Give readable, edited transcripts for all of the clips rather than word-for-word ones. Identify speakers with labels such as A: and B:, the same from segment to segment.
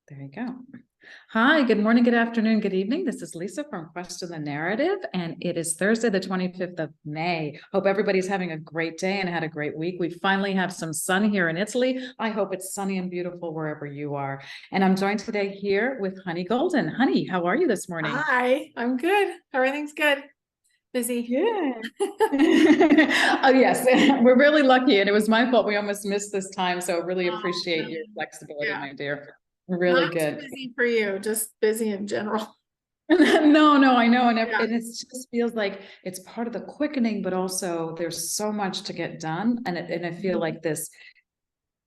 A: There you go. Hi, good morning, good afternoon, good evening. This is Lisa from Question the Narrative, and it is Thursday, the 25th of May. Hope everybody's having a great day and had a great week. We finally have some sun here in Italy. I hope it's sunny and beautiful wherever you are. And I'm joined today here with Honey Golden. Honey, how are you this morning?
B: Hi, I'm good. Everything's good. Busy.
A: Yeah. Oh, yes. We're really lucky, and it was my fault. We almost missed this time, so really
B: Oh,
A: appreciate
B: no.
A: your flexibility,
B: Yeah.
A: my dear. Really
B: Not too
A: good.
B: busy for you, just busy in general.
A: No, I know.
B: Yeah.
A: And it just feels like it's part of the quickening, but also there's so much to get done. And I feel like this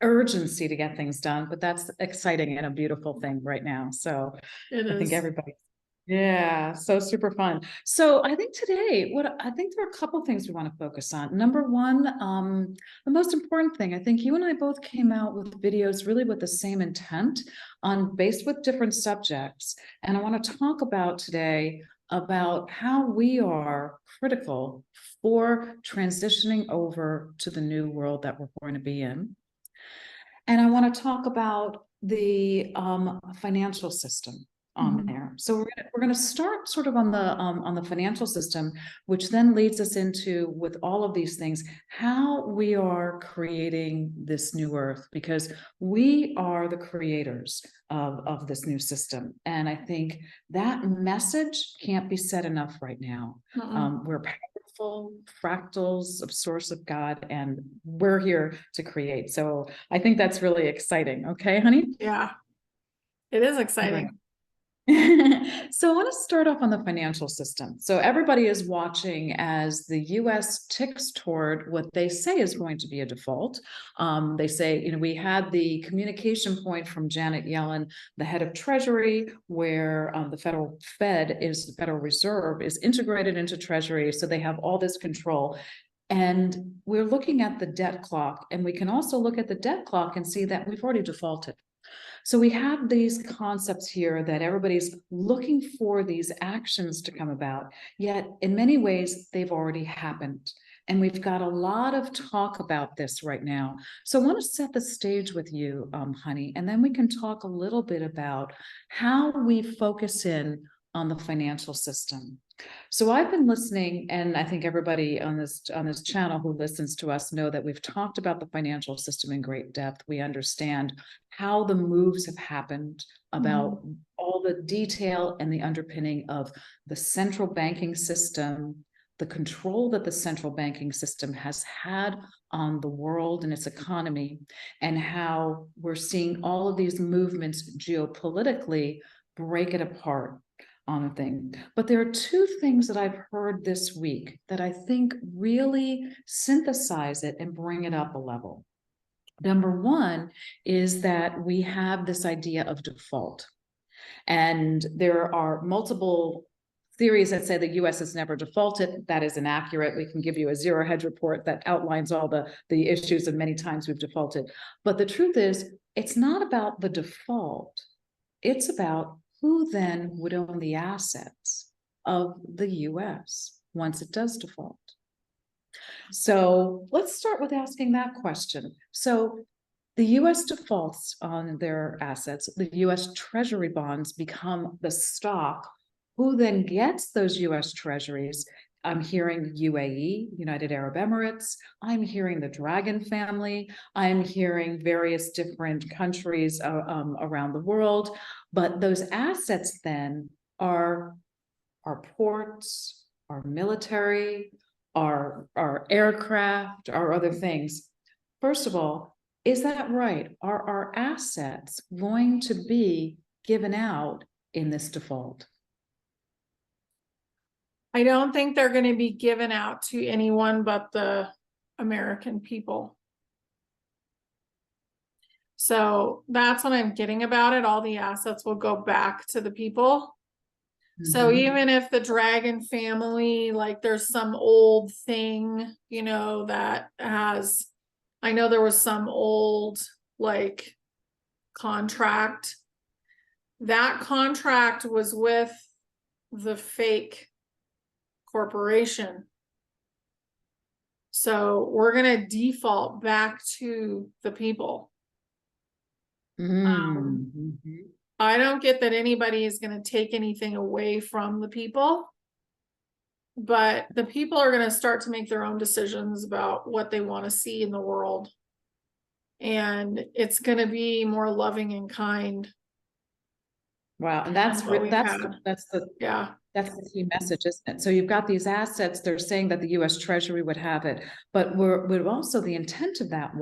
A: urgency to get things done, but that's exciting and a beautiful thing right now. So
B: It
A: I think
B: is.
A: everybody, yeah, so super fun. So I think today, what I think there are a couple things we want to focus on. Number one, the most important thing, I think you and I both came out with videos really with the same intent on based with different subjects. And I want to talk about today about how we are critical for transitioning over to the new world that we're going to be in. And I want to talk about the financial system on
B: Mhm.
A: there. So we're gonna start sort of on the financial system, which then leads us into, with all of these things, how we are creating this new earth, because we are the creators of this new system. And I think that message can't be said enough right now.
B: Mm-mm.
A: We're powerful fractals of source of God, and we're here to create. So I think that's really exciting. Okay, honey?
B: Yeah, it is
A: All right.
B: exciting.
A: So I want to start off on the financial system. So everybody is watching as the US ticks toward what they say is going to be a default. They say, we had the communication point from Janet Yellen, the head of Treasury, where the Federal Reserve is integrated into Treasury. So they have all this control. And we're looking at the debt clock, and we can also look at the debt clock and see that we've already defaulted. So we have these concepts here that everybody's looking for these actions to come about, yet in many ways, they've already happened. And we've got a lot of talk about this right now. So I want to set the stage with you, honey, and then we can talk a little bit about how we focus in on the financial system. So I've been listening, and I think everybody on this channel who listens to us know that we've talked about the financial system in great depth. We understand how the moves have happened,
B: Mhm.
A: about all the detail and the underpinning of the central banking system, the control that the central banking system has had on the world and its economy, and how we're seeing all of these movements geopolitically break it apart on a thing. But there are two things that I've heard this week that I think really synthesize it and bring it up a level. Number one is that we have this idea of default. And there are multiple theories that say the US has never defaulted. That is inaccurate. We can give you a zero hedge report that outlines all the issues, and many times we've defaulted. But the truth is, it's not about the default. It's about who then would own the assets of the US once it does default. So let's start with asking that question. So the US defaults on their assets, the US Treasury bonds become the stock. Who then gets those US Treasuries? I'm hearing UAE, United Arab Emirates. I'm hearing the Dragon family. I'm hearing various different countries around the world. But those assets then are our ports, our military, our aircraft, our other things. First of all, is that right? Are our assets going to be given out in this default?
B: I don't think they're going to be given out to anyone but the American people. So that's what I'm getting about it. All the assets will go back to the people. So
A: Mhm.
B: even if the Dragon family, like there's some old thing, that has, I know there was some old like contract. That contract was with the fake corporation. So we're going to default back to the people.
A: Mhm. Mhm.
B: I don't get that anybody is going to take anything away from the people, but the people are going to start to make their own decisions about what they want to see in the world. And it's going to be more loving and kind.
A: Wow, and
B: What we've had. Yeah.
A: that's the key message, isn't it? So you've got these assets, they're saying that the US Treasury would have it, but we're also, the intent of that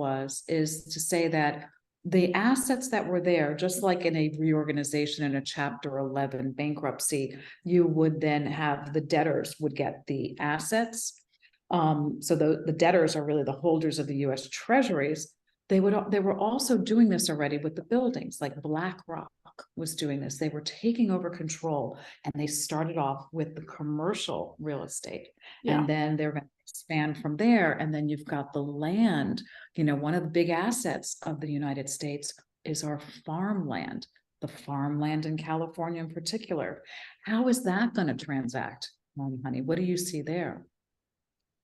A: is to say that the assets that were there, just like in a reorganization in a Chapter 11 bankruptcy, you would then have the debtors would get the assets. So the debtors are really the holders of the US Treasuries. They were also doing this already with the buildings, like BlackRock was doing this. They were taking over control, and they started off with the commercial real estate.
B: Yeah.
A: And then they're going to expand from there. And then you've got the land. You know, one of the big assets of the United States is our farmland, the farmland in California in particular. How is that going to transact, honey? What do you see there?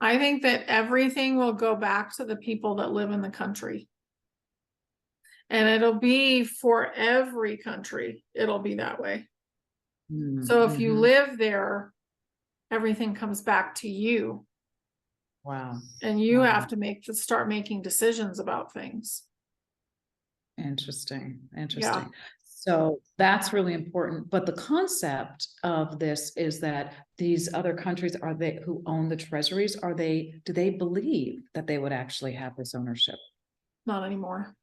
B: I think that everything will go back to the people that live in the country. And it'll be for every country, it'll be that way. So if you live there, everything comes back to you.
A: Wow.
B: And you have to start making decisions about things.
A: Interesting.
B: Yeah.
A: So that's really important. But the concept of this is that these other countries, who own the treasuries, do they believe that they would actually have this ownership?
B: Not anymore.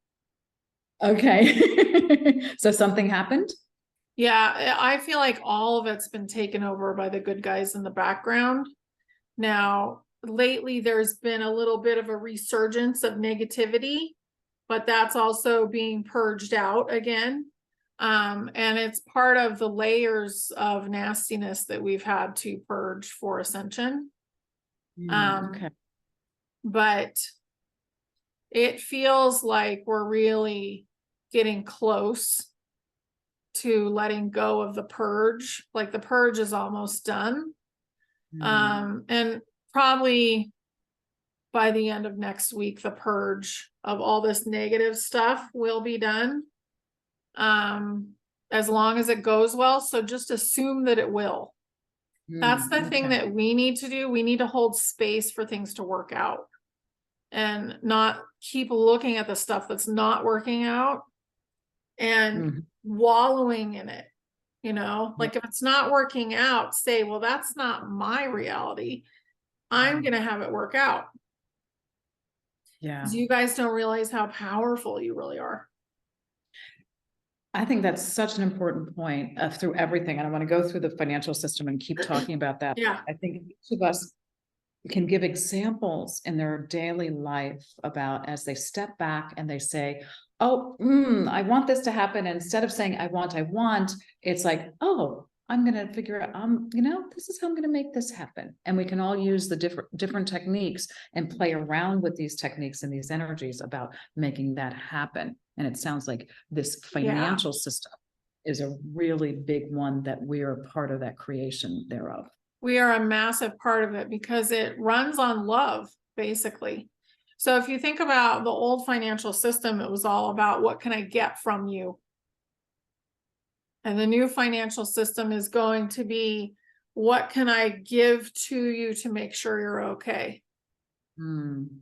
A: Okay. So something happened?
B: Yeah, I feel like all of it's been taken over by the good guys in the background. Now, lately, there's been a little bit of a resurgence of negativity, but that's also being purged out again. And it's part of the layers of nastiness that we've had to purge for Ascension.
A: Okay.
B: But it feels like we're really getting close to letting go of the purge. Like the purge is almost done. And probably by the end of next week, the purge of all this negative stuff will be done. As long as it goes well. So just assume that it will. That's the thing that we need to do. We need to hold space for things to work out and not keep looking at the stuff that's not working out and wallowing in it. You know, like if it's not working out, say, well, that's not my reality. I'm going to have it work out.
A: Yeah.
B: You guys don't realize how powerful you really are.
A: I think that's such an important point through everything. And I want to go through the financial system and keep talking about that.
B: Yeah.
A: I think each of us can give examples in their daily life about, as they step back and they say, oh, I want this to happen. And instead of saying, I want, it's like, oh, I'm going to figure out, this is how I'm going to make this happen. And we can all use the different techniques and play around with these techniques and these energies about making that happen. And it sounds like this financial system is a really big one that we are part of that creation thereof.
B: We are a massive part of it because it runs on love, basically. So if you think about the old financial system, it was all about what can I get from you? And the new financial system is going to be, what can I give to you to make sure you're okay?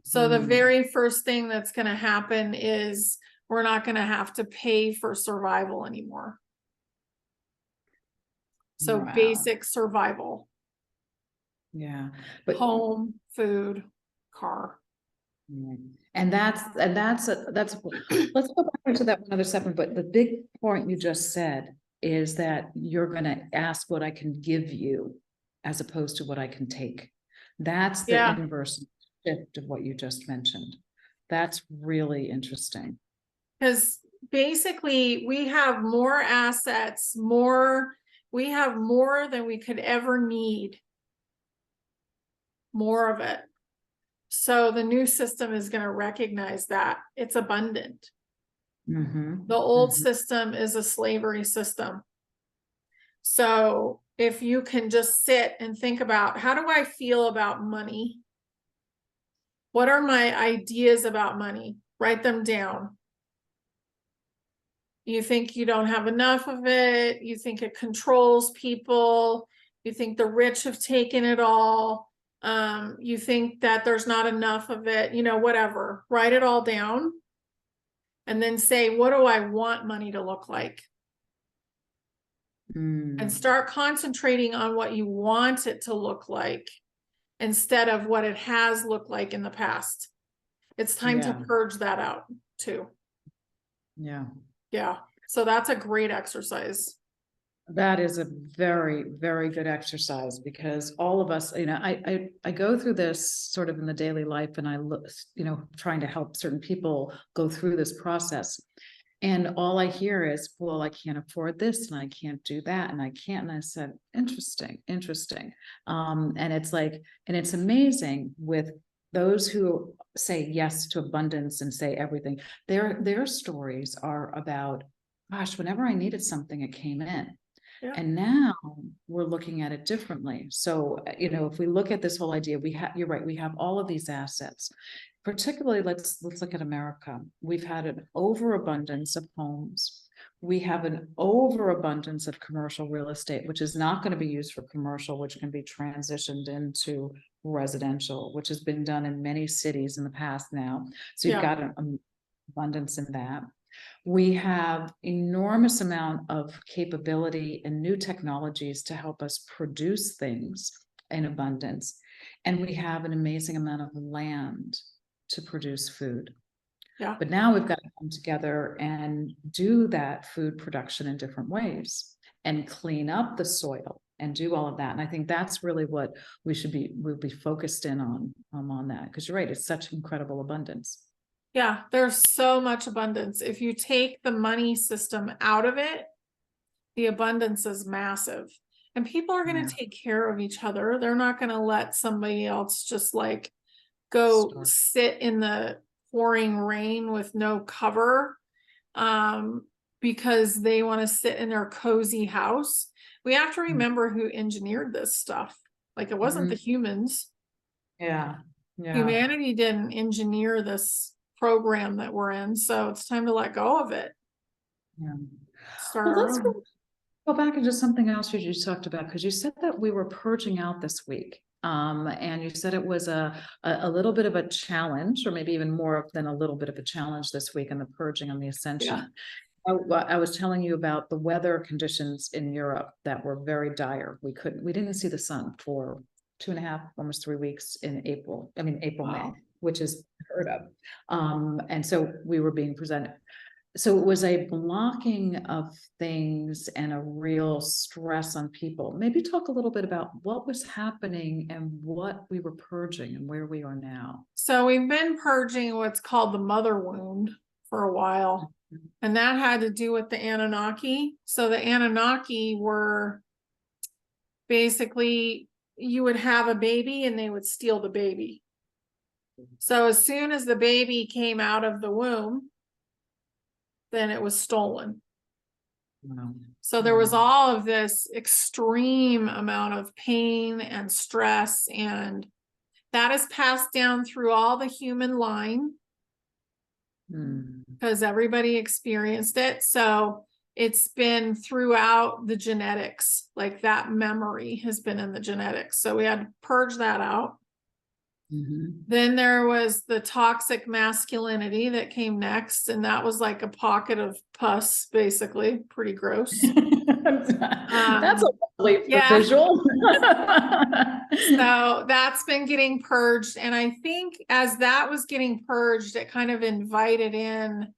B: So the very first thing that's going to happen is we're not going to have to pay for survival anymore. So basic survival.
A: Yeah. But
B: home, food, car.
A: And that's let's go back into that one other second. But the big point you just said is that you're going to ask what I can give you as opposed to what I can take. That's the inverse shift of what you just mentioned. That's really interesting.
B: Because basically we have more assets, we have more than we could ever need. More of it. So the new system is going to recognize that it's abundant. The old system is a slavery system. So if you can just sit and think about, how do I feel about money? What are my ideas about money? Write them down. You think you don't have enough of it. You think it controls people. You think the rich have taken it all. You think that there's not enough of it, whatever. Write it all down and then say, what do I want money to look like? And start concentrating on what you want it to look like instead of what it has looked like in the past. It's time to purge that out too.
A: Yeah.
B: Yeah. So that's a great exercise.
A: That is a very, very good exercise, because all of us, I go through this sort of in the daily life, and I look, trying to help certain people go through this process. And all I hear is, well, I can't afford this and I can't do that and I can't. And I said, interesting, interesting. And it's like, and it's amazing with those who say yes to abundance and say everything, their stories are about, gosh, whenever I needed something, it came in.
B: Yeah.
A: And now we're looking at it differently. So, if we look at this whole idea, you're right, we have all of these assets. Particularly, let's look at America. We've had an overabundance of homes. We have an overabundance of commercial real estate, which is not going to be used for commercial, which can be transitioned into residential, which has been done in many cities in the past now. So you've got an abundance in that. We have enormous amount of capability and new technologies to help us produce things in abundance. And we have an amazing amount of land to produce food.
B: Yeah.
A: But now we've got to come together and do that food production in different ways and clean up the soil and do all of that. And I think that's really what we'll be focused in on that. Because you're right, it's such incredible abundance.
B: Yeah, there's so much abundance. If you take the money system out of it, the abundance is massive. And people are going to take care of each other. They're not going to let somebody else just like go sit in the pouring rain with no cover because they want to sit in their cozy house. We have to remember who engineered this stuff. Like, it wasn't the humans.
A: Yeah.
B: Humanity didn't engineer this program that we're in, so it's time to let go of it.
A: Well, let's go back into something else you just talked about, because you said that we were purging out this week. And you said it was a little bit of a challenge, or maybe even more than a little bit of a challenge this week in the purging and the ascension. I was telling you about the weather conditions in Europe that were very dire. We didn't see the sun for 2.5, almost 3 weeks in April. I mean, April, May, which is heard of. And so we were being presented. So it was a blocking of things and a real stress on people. Maybe talk a little bit about what was happening and what we were purging and where we are now.
B: So we've been purging what's called the mother wound for a while. And that had to do with the Anunnaki. So the Anunnaki were basically, you would have a baby and they would steal the baby. So as soon as the baby came out of the womb, then it was stolen.
A: Wow.
B: So there was all of this extreme amount of pain and stress, and that is passed down through all the human line because everybody experienced it. So it's been throughout the genetics, like that memory has been in the genetics. So we had to purge that out. Then there was the toxic masculinity that came next, and that was like a pocket of pus, basically. Pretty gross.
A: That's a lovely visual.
B: So that's been getting purged, and I think as that was getting purged, it kind of invited in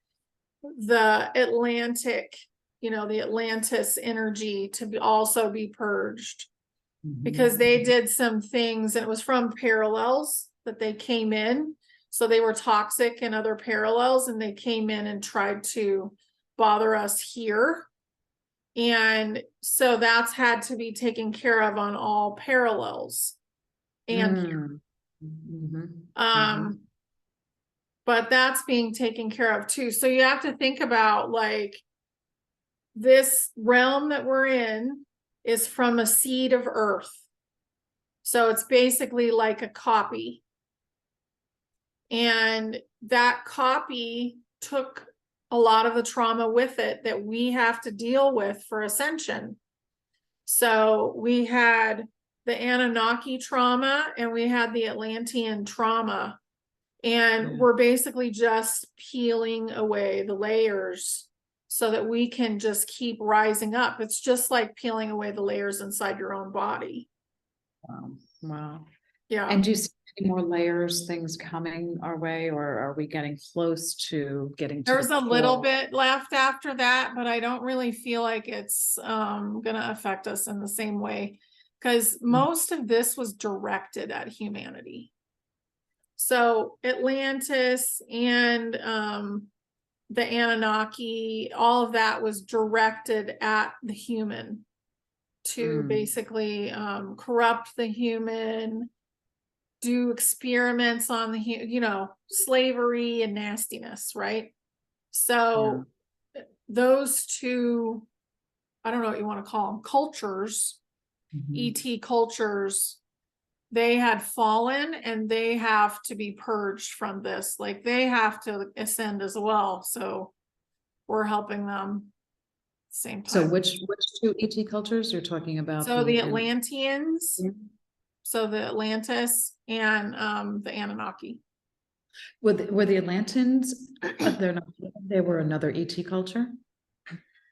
B: the Atlantic, the Atlantis energy to also be purged. Because they did some things, and it was from parallels that they came in. So they were toxic in other parallels, and they came in and tried to bother us here. And so that's had to be taken care of on all parallels. And but that's being taken care of too. So you have to think about, like, this realm that we're in is from a seed of earth. So it's basically like a copy. And that copy took a lot of the trauma with it that we have to deal with for ascension. So we had the Anunnaki trauma and we had the Atlantean trauma. And we're basically just peeling away the layers so that we can just keep rising up. It's just like peeling away the layers inside your own body.
A: Wow. Wow.
B: Yeah.
A: And do you see any more layers, things coming our way, or are we getting close to getting to
B: There's
A: the
B: a little
A: core?
B: bit left after that, but I don't really feel like it's gonna affect us in the same way, because most of this was directed at humanity. So Atlantis and the Anunnaki, all of that was directed at the human to basically corrupt the human, do experiments on the slavery and nastiness, right? So those two, I don't know what you want to call them, cultures, ET cultures, they had fallen and they have to be purged from this. Like they have to ascend as well. So we're helping them at the same
A: So
B: time.
A: which two ET cultures you're talking about?
B: So the Atlanteans, so the Atlantis and the Anunnaki.
A: Were the Atlanteans? They're not. They were another ET culture.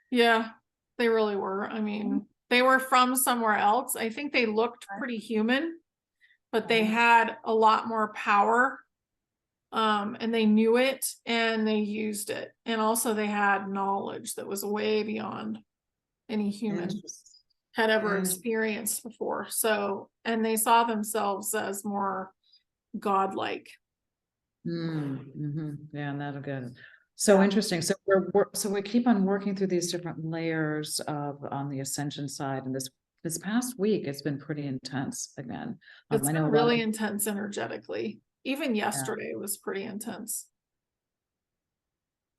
B: Yeah, they really were. I mean, they were from somewhere else. I think they looked pretty human, but they had a lot more power. And they knew it and they used it. And also they had knowledge that was way beyond any human had ever experienced before. So, and they saw themselves as more godlike.
A: Yeah, that'll good. So interesting. So we keep on working through these different layers of on the ascension side, and this past week it's been pretty intense again.
B: It's
A: I
B: been
A: know
B: really intense energetically. Even yesterday was pretty intense.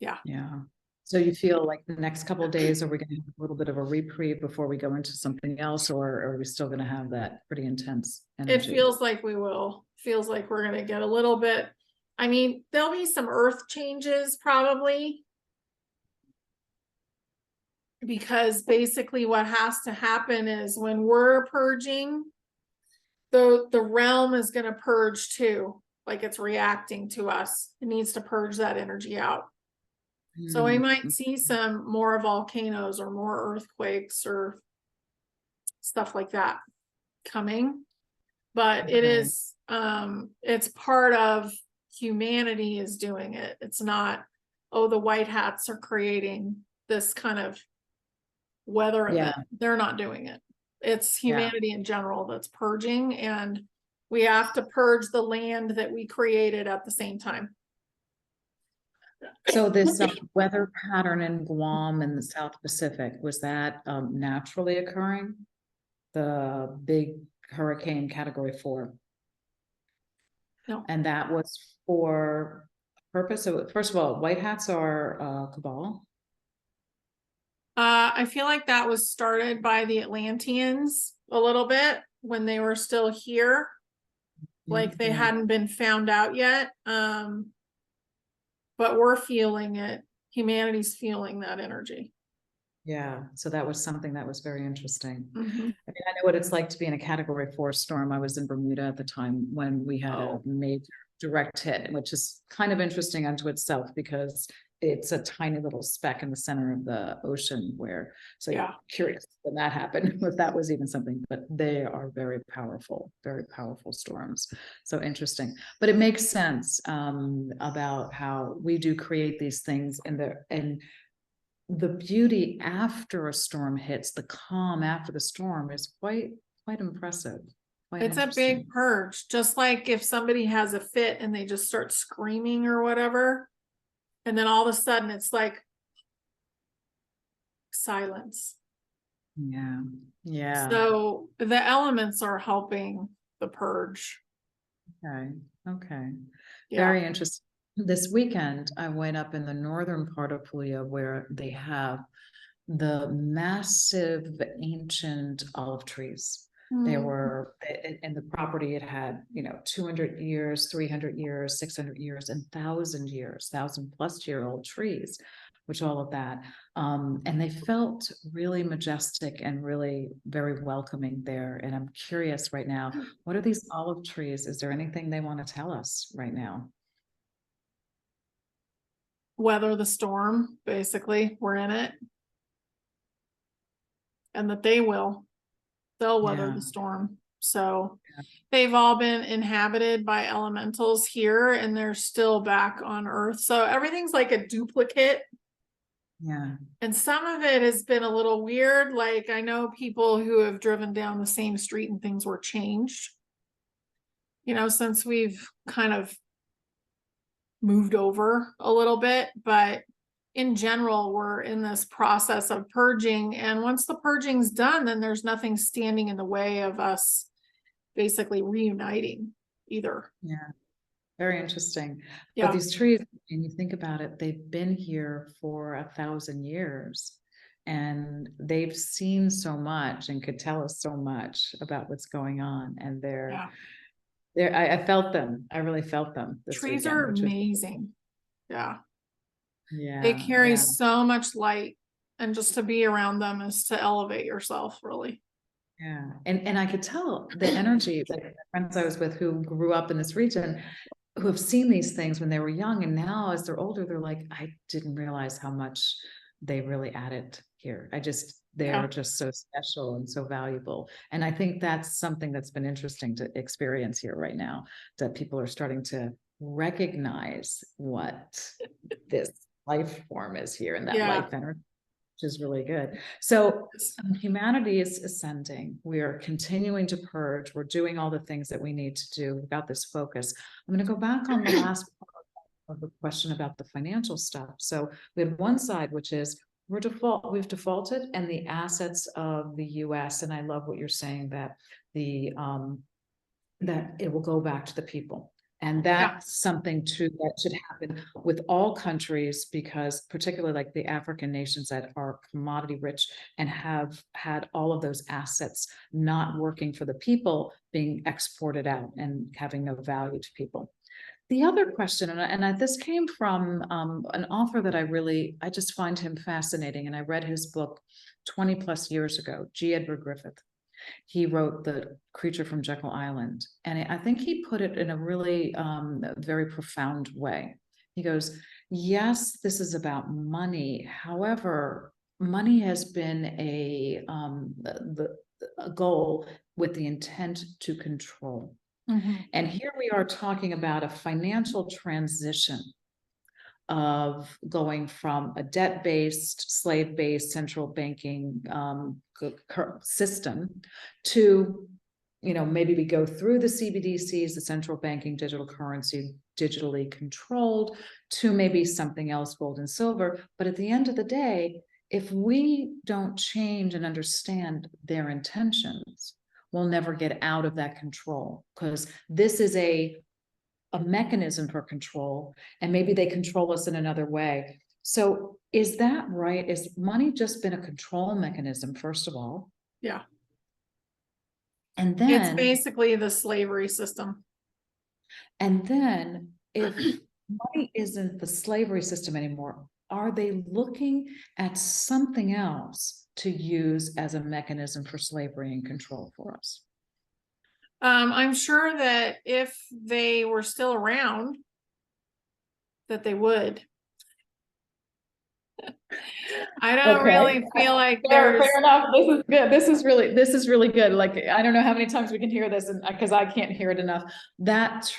B: Yeah.
A: Yeah. So you feel like the next couple of days, are we going to have a little bit of a reprieve before we go into something else, or are we still going to have that pretty intense energy?
B: It feels like we will. Feels like we're going to get a little bit. I mean, there'll be some earth changes probably, because basically what has to happen is when we're purging, the realm is going to purge too. Like it's reacting to us. It needs to purge that energy out. So we might see some more volcanoes or more earthquakes or stuff like that coming. But it is it's part of humanity is doing it. It's not, oh, the white hats are creating this kind of weather event. They're not doing it. It's humanity in general that's purging, and we have to purge the land that we created at the same time.
A: So this weather pattern in Guam and the South Pacific, was that naturally occurring? The big hurricane category 4?
B: No.
A: And that was for a purpose. So first of all, white hats are cabal.
B: I feel like that was started by the Atlanteans a little bit when they were still here. Like they hadn't been found out yet. But we're feeling it. Humanity's feeling that energy.
A: Yeah, so that was something that was very interesting.
B: I mean,
A: I know what it's like to be in a category 4 storm. I was in Bermuda at the time when we had a major direct hit, which is kind of interesting unto itself because it's a tiny little speck in the center of the ocean where, so you're curious when that happened, if that was even something, but they are very powerful storms. So interesting, but it makes sense about how we do create these things and the beauty after a storm hits, the calm after the storm is quite impressive.
B: It's a big purge. Just like if somebody has a fit and they just start screaming or whatever, and then all of a sudden it's like silence.
A: Yeah.
B: So the elements are helping the purge.
A: Okay. Very interesting. This weekend, I went up in the northern part of Puglia where they have the massive ancient olive trees. There were in the property, it had 200 years, 300 years, 600 years, and 1,000 years, 1,000+ year old trees. which all of that. And they felt really majestic and really very welcoming there. And I'm curious right now, what are these olive trees? Is there anything they want to tell us right now?
B: Weather the storm, basically, we're in it. And that they'll weather
A: Yeah.
B: the storm. So
A: Yeah.
B: they've all been inhabited by elementals here and they're still back on Earth. So everything's like a duplicate.
A: Yeah.
B: And some of it has been a little weird. Like I know people who have driven down the same street and things were changed, since we've kind of moved over a little bit. But in general, we're in this process of purging. And once the purging's done, then there's nothing standing in the way of us basically reuniting either.
A: Yeah. Very interesting.
B: Yeah.
A: But these trees, and you think about it, they've been here for 1,000 years and they've seen so much and could tell us so much about what's going on. And I felt them. I really felt them this
B: Trees
A: weekend,
B: are
A: which was,
B: amazing. Yeah. They
A: yeah,
B: carry
A: yeah.
B: so much light, and just to be around them is to elevate yourself, really.
A: Yeah. And I could tell the energy, like the friends I was with who grew up in this region, who have seen these things when they were young, and now as they're older, they're like, I didn't realize how much they really added here. They're just so special and so valuable. And I think that's something that's been interesting to experience here right now, that people are starting to recognize what this life form is here and that life energy, which is really good. So humanity is ascending. We are continuing to purge. We're doing all the things that we need to do. We've got this focus. I'm going to go back on the last part of the question about the financial stuff. So we have one side, which is we've defaulted, and the assets of the US. And I love what you're saying, that that it will go back to the people. And that's something that should happen with all countries, because particularly like the African nations that are commodity rich and have had all of those assets not working for the people, being exported out and having no value to people. The other question, this came from an author that I just find him fascinating. And I read his book 20 plus years ago, G. Edward Griffith. He wrote The Creature from Jekyll Island. And I think he put it in a really very profound way. He goes, yes, this is about money. However, money has been a goal with the intent to control. And here we are talking about a financial transition of going from a debt-based, slave-based central banking system to, maybe we go through the CBDCs, the central banking digital currency, digitally controlled, to maybe something else, gold and silver. But at the end of the day, if we don't change and understand their intentions, we'll never get out of that control, because this is a mechanism for control, and maybe they control us in another way. So is that right? Is money just been a control mechanism, first of all?
B: Yeah.
A: And then
B: it's basically the slavery system.
A: And then if money isn't the slavery system anymore, are they looking at something else to use as a mechanism for slavery and control for us?
B: I'm sure that if they were still around, that they would. I don't really feel like
A: fair enough. This is good. This is really good. Like, I don't know how many times we can hear this, and because I can't hear it enough.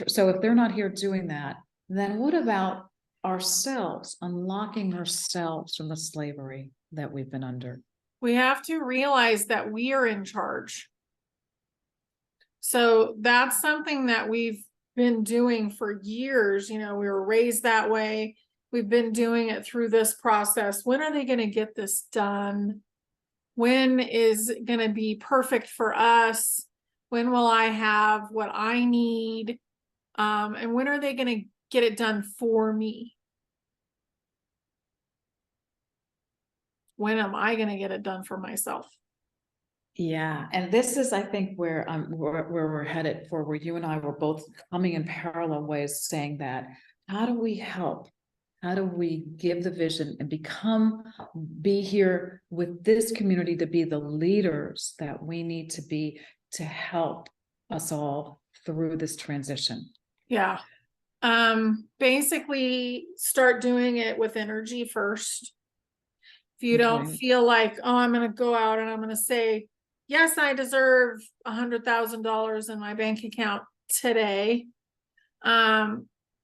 A: So if they're not here doing that, then what about ourselves, unlocking ourselves from the slavery that we've been under?
B: We have to realize that we are in charge. So that's something that we've been doing for years. We were raised that way. We've been doing it through this process. When are they going to get this done? When is it going to be perfect for us? When will I have what I need? And when are they going to get it done for me? When am I going to get it done for myself?
A: Yeah, and this is, I think, where we're headed for, where you and I were both coming in parallel ways, saying that, how do we help How do we give the vision and be here with this community to be the leaders that we need to be to help us all through this transition?
B: Yeah. Basically start doing it with energy first. If you don't
A: Okay.
B: feel like, oh, I'm going to go out and I'm going to say, yes, I deserve $100,000 in my bank account today.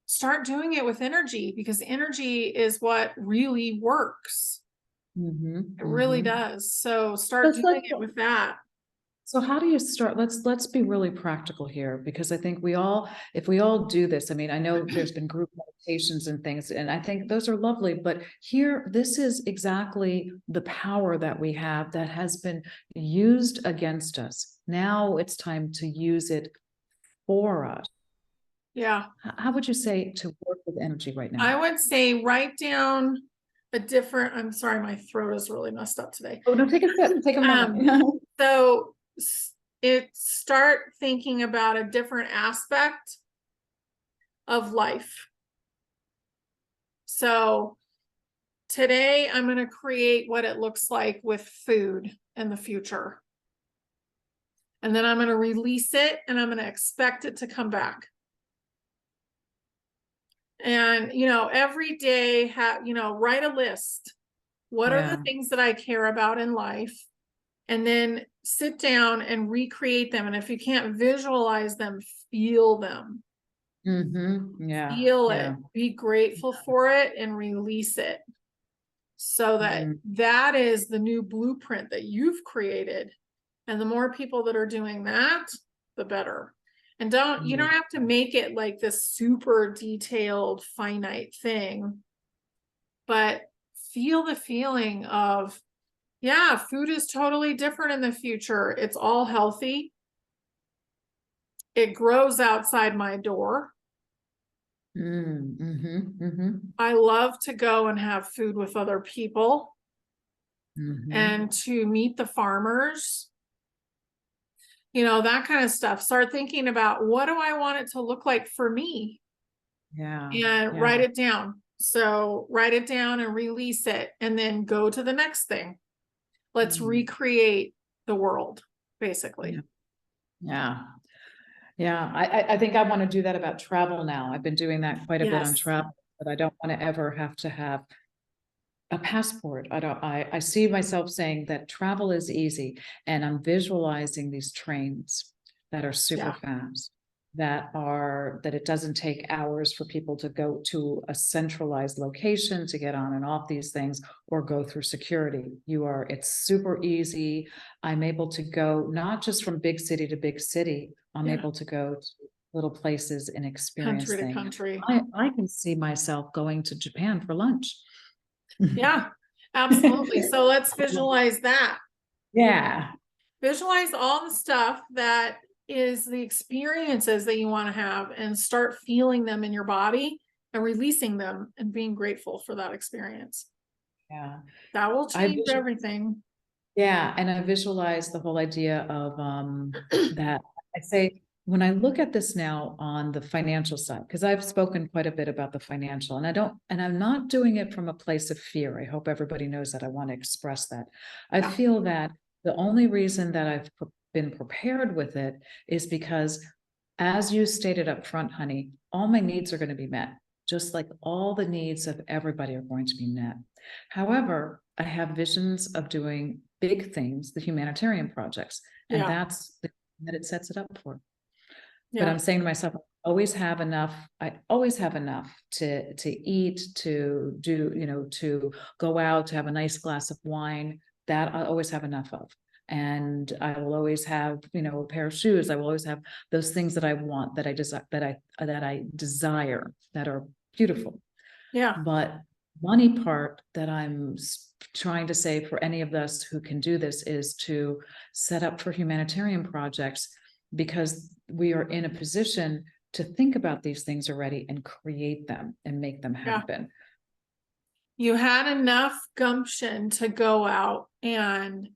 B: Start doing it with energy, because energy is what really works. It really does. So start
A: That's like,
B: doing it with that.
A: so how do you start? Let's be really practical here, because I think if we all do this, I mean, I know there's been group meditations and things, and I think those are lovely, but here, this is exactly the power that we have that has been used against us. Now it's time to use it for us.
B: Yeah.
A: How would you say to work with energy right now?
B: I would say write down I'm sorry, my throat is really messed up today.
A: Oh, no, take a sip, take a moment.
B: So start thinking about a different aspect of life. So today I'm going to create what it looks like with food in the future. And then I'm going to release it, and I'm going to expect it to come back. And, every day write a list. What are the things that I care about in life? And then sit down and recreate them. And if you can't visualize them, feel them.
A: Yeah.
B: Feel it. Be grateful for it and release it. So that is the new blueprint that you've created. And the more people that are doing that, the better. And you don't have to make it like this super detailed, finite thing, but feel the feeling of, yeah, food is totally different in the future. It's all healthy. It grows outside my door. I love to go and have food with other people and to meet the farmers, that kind of stuff. Start thinking about, what do I want it to look like for me? And write it down. So write it down and release it, and then go to the next thing. Let's recreate the world, basically.
A: I think I want to do that about travel now. I've been doing that quite a bit on travel, but I don't want to ever have to have a passport. I see myself saying that travel is easy, and I'm visualizing these trains that are super fast, that it doesn't take hours for people to go to a centralized location to get on and off these things or go through security. It's super easy. I'm able to go not just from big city to big city. I'm able to go to little places and experience
B: country to
A: things.
B: country.
A: I can see myself going to Japan for lunch.
B: Yeah, absolutely. So let's visualize that.
A: Yeah.
B: Visualize all the stuff that is the experiences that you want to have, and start feeling them in your body and releasing them and being grateful for that experience.
A: Yeah.
B: That will change everything.
A: Yeah. And I visualize the whole idea of that. I say, when I look at this now on the financial side, because I've spoken quite a bit about the financial, and I'm not doing it from a place of fear. I hope everybody knows that. I want to express that. I feel that the only reason that I've been prepared with it is because, as you stated up front, honey, all my needs are going to be met, just like all the needs of everybody are going to be met. However, I have visions of doing big things, the humanitarian projects, and that's that it sets it up for. But I'm saying to myself, I always have enough to eat, to do, to go out, to have a nice glass of wine. That I always have enough of. And I will always have, a pair of shoes. I will always have those things that I want, that I desire, that are beautiful.
B: Yeah.
A: But money part that I'm trying to say for any of us who can do this is to set up for humanitarian projects, because we are in a position to think about these things already and create them and make them happen.
B: You had enough gumption to go out and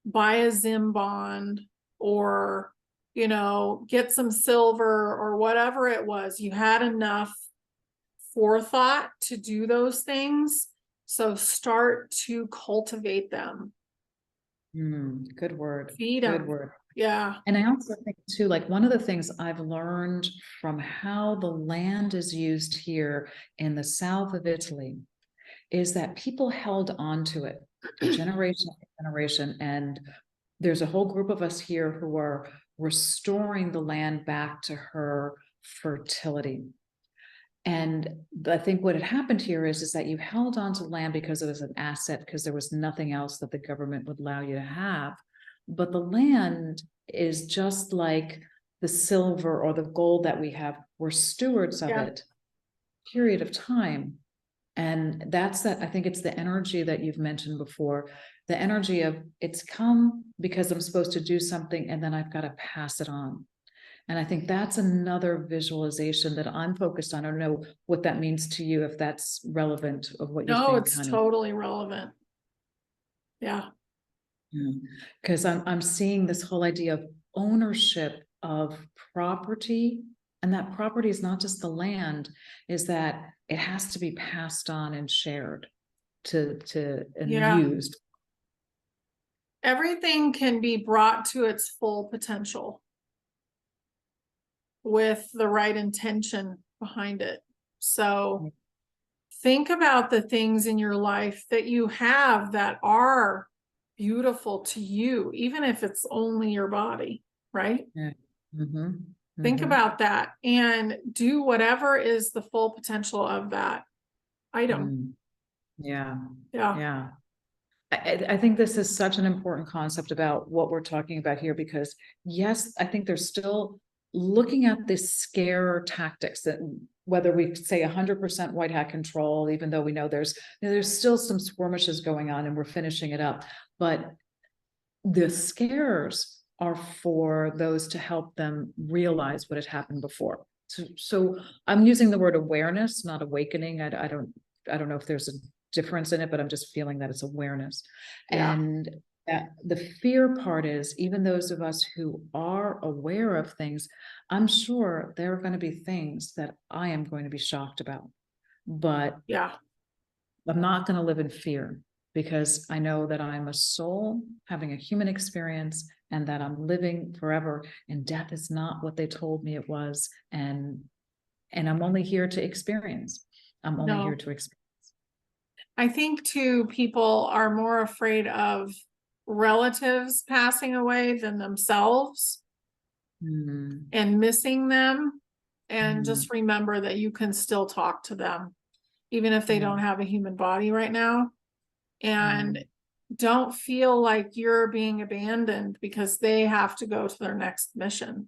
B: buy a Zim bond, or, get some silver or whatever it was. You had enough forethought to do those things. So start to cultivate them.
A: Good word.
B: Feed
A: Good
B: them.
A: word.
B: Yeah.
A: And I also think too, like one of the things I've learned from how the land is used here in the south of Italy is that people held on to it generation after generation. And there's a whole group of us here who are restoring the land back to her fertility. And I think what had happened here is that you held on to land because it was an asset, because there was nothing else that the government would allow you to have. But the land is just like the silver or the gold that we have. We're stewards of
B: Yeah.
A: it, period of time. And that's that. I think it's the energy that you've mentioned before, the energy of it's come because I'm supposed to do something and then I've got to pass it on. And I think that's another visualization that I'm focused on. I don't know what that means to you, if that's relevant of what you
B: No,
A: think,
B: it's
A: honey.
B: totally relevant. Yeah.
A: Because I'm seeing this whole idea of ownership of property. And that property is not just the land, is that it has to be passed on and shared and
B: Yeah.
A: used.
B: Everything can be brought to its full potential with the right intention behind it. So think about the things in your life that you have that are beautiful to you, even if it's only your body, right?
A: Yeah.
B: Think about that and do whatever is the full potential of that item.
A: Yeah.
B: Yeah.
A: Yeah. I think this is such an important concept about what we're talking about here, because yes, I think there's still looking at this scare tactics that whether we say 100% white hat control, even though we know there's still some skirmishes going on and we're finishing it up, but the scares are for those to help them realize what had happened before. So I'm using the word awareness, not awakening. I don't know if there's a difference in it, but I'm just feeling that it's awareness.
B: Yeah.
A: And that the fear part is, even those of us who are aware of things, I'm sure there are going to be things that I am going to be shocked about, but
B: Yeah.
A: I'm not going to live in fear, because I know that I'm a soul having a human experience and that I'm living forever, and death is not what they told me it was. And I'm only here to experience. I'm only here to experience.
B: I think too, people are more afraid of relatives passing away than themselves and missing them. And just remember that you can still talk to them, even if they don't have a human body right now. And don't feel like you're being abandoned because they have to go to their next mission,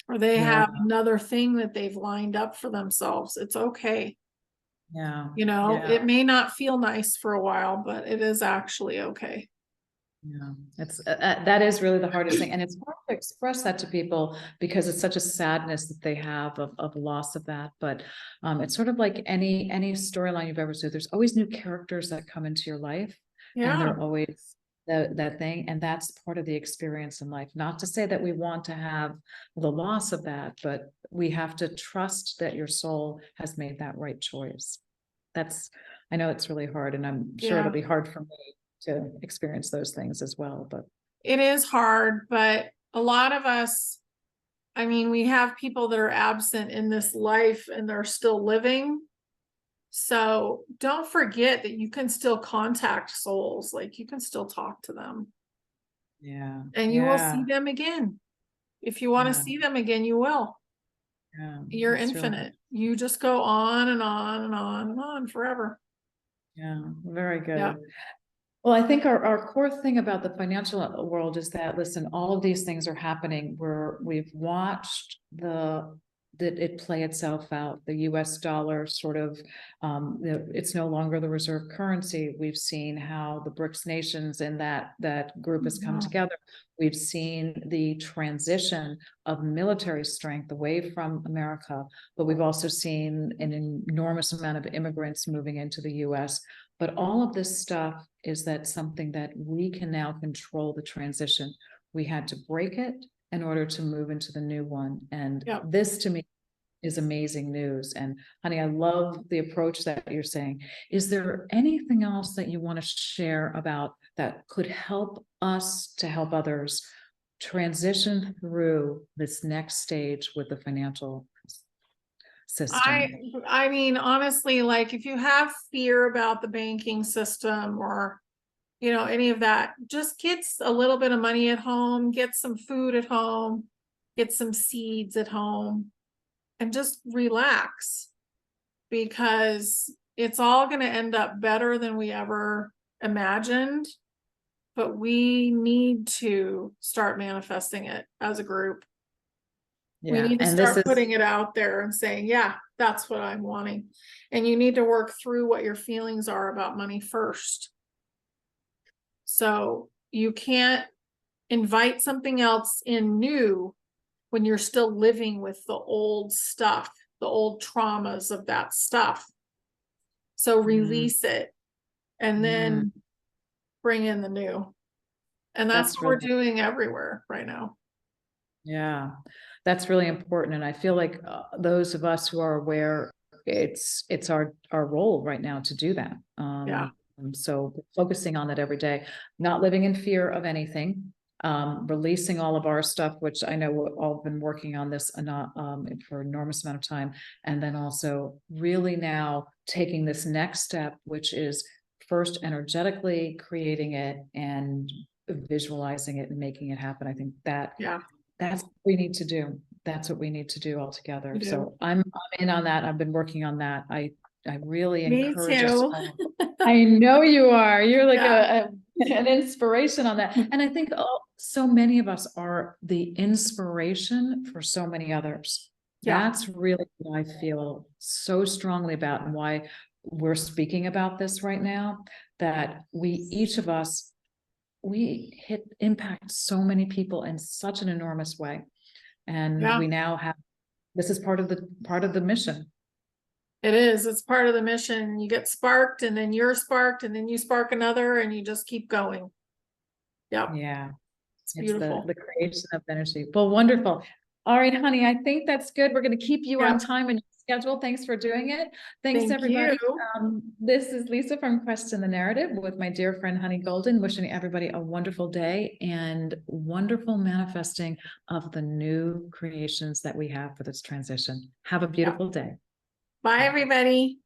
B: or they have another thing that they've lined up for themselves. It's okay.
A: Yeah.
B: You know, it may not feel nice for a while, but it is actually okay.
A: Yeah, it's that is really the hardest thing, and it's hard to express that to people because it's such a sadness that they have of loss of that. But it's sort of like any storyline you've ever seen. There's always new characters that come into your life, and they're always that thing, and that's part of the experience in life. Not to say that we want to have the loss of that, but we have to trust that your soul has made that right choice. I know it's really hard, and I'm sure it'll be hard for me to experience those things as well. But
B: it is hard, but a lot of us, I mean, we have people that are absent in this life and they're still living. So don't forget that you can still contact souls, like you can still talk to them.
A: Yeah.
B: And you will see them again. If you want to see them again, you will. You're infinite. Really... You just go on and on and on and on forever.
A: Yeah, very good. Well, I think our core thing about the financial world is that, listen, all of these things are happening where we've watched that it play itself out. The US dollar sort of, it's no longer the reserve currency. We've seen how the BRICS nations and that group has come together. We've seen the transition of military strength away from America, but we've also seen an enormous amount of immigrants moving into the US. But all of this stuff is that something that we can now control the transition. We had to break it in order to move into the new one. And this to me is amazing news. And honey, I love the approach that you're saying. Is there anything else that you want to share about that could help us to help others transition through this next stage with the financial system?
B: I mean, honestly, like if you have fear about the banking system or, you know, any of that, just get a little bit of money at home, get some food at home, get some seeds at home, and just relax, because it's all going to end up better than we ever imagined. But we need to start manifesting it as a group. We
A: Yeah.
B: need to
A: And this
B: start
A: is,
B: putting it out there and saying, yeah, that's what I'm wanting. And you need to work through what your feelings are about money first. So you can't invite something else in new when you're still living with the old stuff, the old traumas of that stuff. So release it and then bring in the new. And that's
A: that's
B: what we're
A: really,
B: doing everywhere right now.
A: yeah, that's really important. And I feel like those of us who are aware, it's our role right now to do that.
B: Yeah.
A: So focusing on that every day, not living in fear of anything, releasing all of our stuff, which I know we've all been working on this for an enormous amount of time. And then also really now taking this next step, which is first energetically creating it and visualizing it and making it happen. I think
B: Yeah.
A: that's what we need to do. That's what we need to do all together.
B: We do.
A: So I'm in on that. I've been working on that. I really
B: Me
A: encourage us
B: too.
A: all. I know you are. You're like
B: Yeah.
A: an inspiration on that. And I think so many of us are the inspiration for so many others.
B: Yeah.
A: That's really what I feel so strongly about, and why we're speaking about this right now, that each of us, we impact so many people in such an enormous way. And
B: Yeah.
A: we now have, this is part of the mission.
B: It is. It's part of the mission. You get sparked and then you're sparked and then you spark another and you just keep going. Yep.
A: Yeah.
B: It's
A: It's
B: beautiful.
A: the creation of energy. Well, wonderful. All right, honey, I think that's good. We're going to keep you on
B: Yep.
A: time and schedule. Thanks for doing it. Thanks,
B: Thank
A: everybody.
B: you.
A: This is Lisa from Question the Narrative with my dear friend Honey Golden, wishing everybody a wonderful day and wonderful manifesting of the new creations that we have for this transition. Have a beautiful day.
B: Bye, everybody.